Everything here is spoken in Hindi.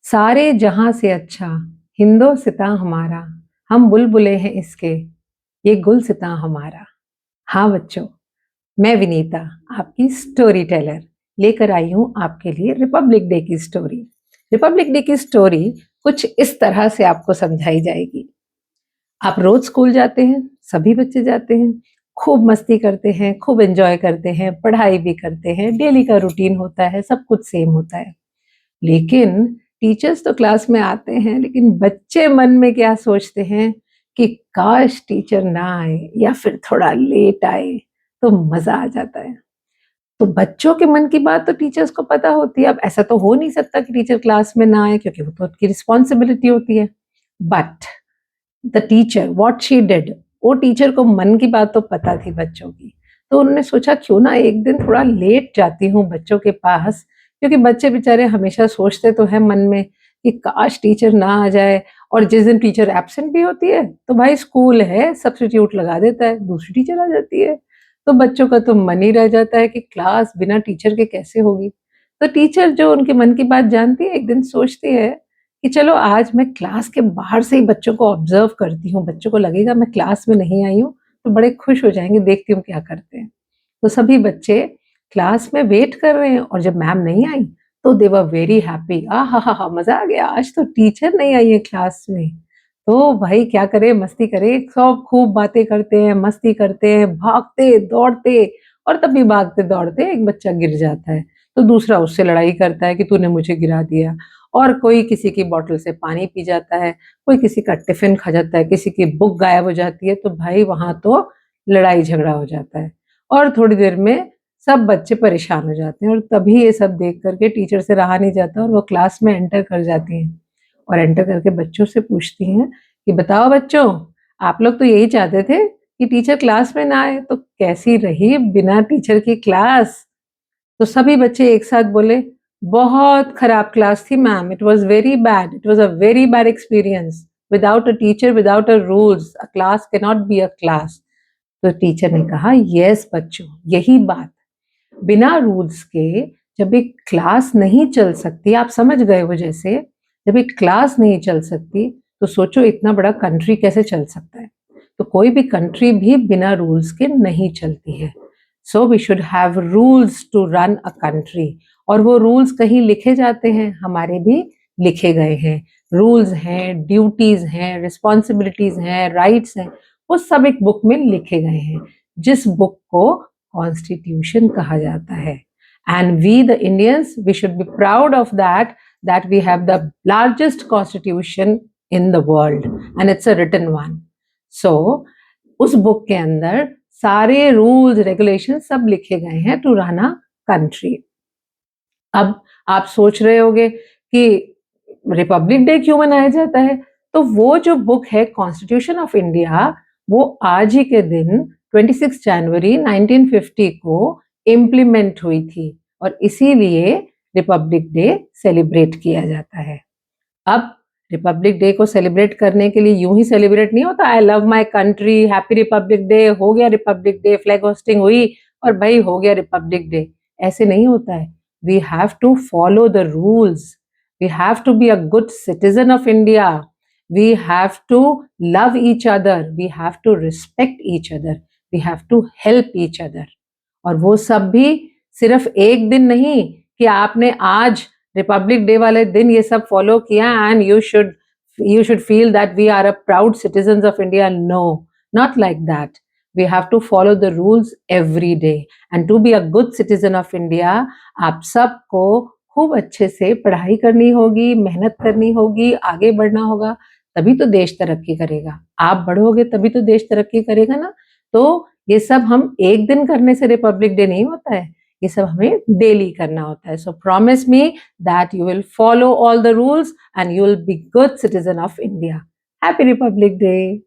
सारे जहां से अच्छा हिंदोसितां हमारा, हम बुलबुले हैं इसके, ये गुलसितां हमारा। हाँ बच्चों, मैं विनीता आपकी स्टोरी टेलर लेकर आई हूं आपके लिए रिपब्लिक डे की स्टोरी। रिपब्लिक डे की स्टोरी कुछ इस तरह से आपको समझाई जाएगी। आप रोज स्कूल जाते हैं, सभी बच्चे जाते हैं, खूब मस्ती करते हैं, खूब एंजॉय करते हैं, पढ़ाई भी करते हैं, डेली का रूटीन होता है, सब कुछ सेम होता है। लेकिन टीचर्स तो क्लास में आते हैं, लेकिन बच्चे मन में क्या सोचते हैं कि काश टीचर ना आए या फिर थोड़ा लेट आए तो मजा आ जाता है। तो बच्चों के मन की बात तो टीचर्स को पता होती है। अब ऐसा तो हो नहीं सकता कि टीचर क्लास में ना आए, क्योंकि वो तो उनकी रिस्पॉन्सिबिलिटी होती है। But the teacher what she did, वो टीचर को मन की बात तो पता थी बच्चों की। तो उन्होंने सोचा क्यों ना एक दिन थोड़ा लेट जाती हूँ बच्चों के पास, क्योंकि बच्चे बेचारे हमेशा सोचते तो हैं मन में कि काश टीचर ना आ जाए। और जिस दिन टीचर एब्सेंट भी होती है तो भाई स्कूल है, सब्स्टिट्यूट लगा देता है, दूसरी टीचर आ जाती है। तो बच्चों का तो मन ही रह जाता है कि क्लास बिना टीचर के कैसे होगी। तो टीचर जो उनके मन की बात जानती है, एक दिन सोचती है कि चलो आज मैं क्लास के बाहर से ही बच्चों को ऑब्जर्व करती हूँ। बच्चों को लगेगा मैं क्लास में नहीं आई हूँ तो बड़े खुश हो जाएंगे, देखती हूँ क्या करते हैं। तो सभी बच्चे क्लास में वेट कर रहे हैं और जब मैम नहीं आई तो दे वर वेरी हैप्पी। हा मजा आ गया, आज तो टीचर नहीं आई है क्लास में। तो भाई क्या करे, मस्ती करे, सब खूब बातें करते हैं, मस्ती करते हैं, भागते दौड़ते। और तभी भागते दौड़ते एक बच्चा गिर जाता है तो दूसरा उससे लड़ाई करता है कि तूने मुझे गिरा दिया। और कोई किसी की बॉटल से पानी पी जाता है, कोई किसी का टिफिन खा जाता है, किसी की बुक गायब हो जाती है। तो भाई वहां तो लड़ाई झगड़ा हो जाता है और थोड़ी देर में सब बच्चे परेशान हो जाते हैं। और तभी ये सब देख करके टीचर से रहा नहीं जाता और वो क्लास में एंटर कर जाती हैं और एंटर करके बच्चों से पूछती हैं कि बताओ बच्चों, आप लोग तो यही चाहते थे कि टीचर क्लास में ना आए, तो कैसी रही बिना टीचर की क्लास? तो सभी बच्चे एक साथ बोले, बहुत खराब क्लास थी ma'am, it was very bad, it was a very bad experience. Without a teacher, without a rules, a class can not be a class. तो टीचर ने कहा, यस बच्चों, यही बात, बिना रूल्स के जब एक क्लास नहीं चल सकती, आप समझ गए हो जैसे, जब एक क्लास नहीं चल सकती तो सोचो इतना बड़ा कंट्री कैसे चल सकता है। तो कोई भी कंट्री भी बिना रूल्स के नहीं चलती है। So we should have rules to run a country. और वो रूल्स कहीं लिखे जाते हैं, हमारे भी लिखे गए हैं। रूल्स हैं, ड्यूटीज हैं, रिस्पॉन्सिबिलिटीज हैं, राइट्स हैं, वो सब एक बुक में लिखे गए हैं, जिस बुक को कॉन्स्टिट्यूशन कहा जाता है। And we the Indians, we should be proud of that we have the largest constitution in the world and it's a written one. So उस बुक के अंदर सारे रूल्स रेगुलेशन सब लिखे गए हैं टू रन अ कंट्री। अब आप सोच रहे होंगे कि रिपब्लिक डे क्यों मनाया जाता है? तो वो जो बुक है कॉन्स्टिट्यूशन ऑफ इंडिया, वो आज ही के दिन 26 जनवरी 1950 को इम्प्लीमेंट हुई थी और इसीलिए रिपब्लिक डे सेलिब्रेट किया जाता है। अब रिपब्लिक डे को सेलिब्रेट करने के लिए यूं ही सेलिब्रेट नहीं होता, I love my country, happy Republic day, हो गया रिपब्लिक डे, फ्लैग होस्टिंग हुई और भाई हो गया रिपब्लिक डे। ऐसे नहीं होता है। We have to follow the rules, we have to be a good citizen of India, we have to love each other, we have to respect each other, we have to help each other. और वो सब भी सिर्फ एक दिन नहीं कि आपने आज रिपब्लिक डे वाले दिन ये सब फॉलो किया and you should feel that we are a proud citizens of India. No, not like that. We have to follow the rules every day. And to be a good citizen of India, आप सबको खूब अच्छे से पढ़ाई करनी होगी, मेहनत करनी होगी, आगे बढ़ना होगा, तभी तो देश तरक्की करेगा। आप बढ़ोगे तभी तो देश तरक्की करेगा ना। तो ये सब हम एक दिन करने से रिपब्लिक डे नहीं होता है, ये सब हमें डेली करना होता है। So promise me that you will follow all the rules and you will be good citizen of India. Happy Republic Day.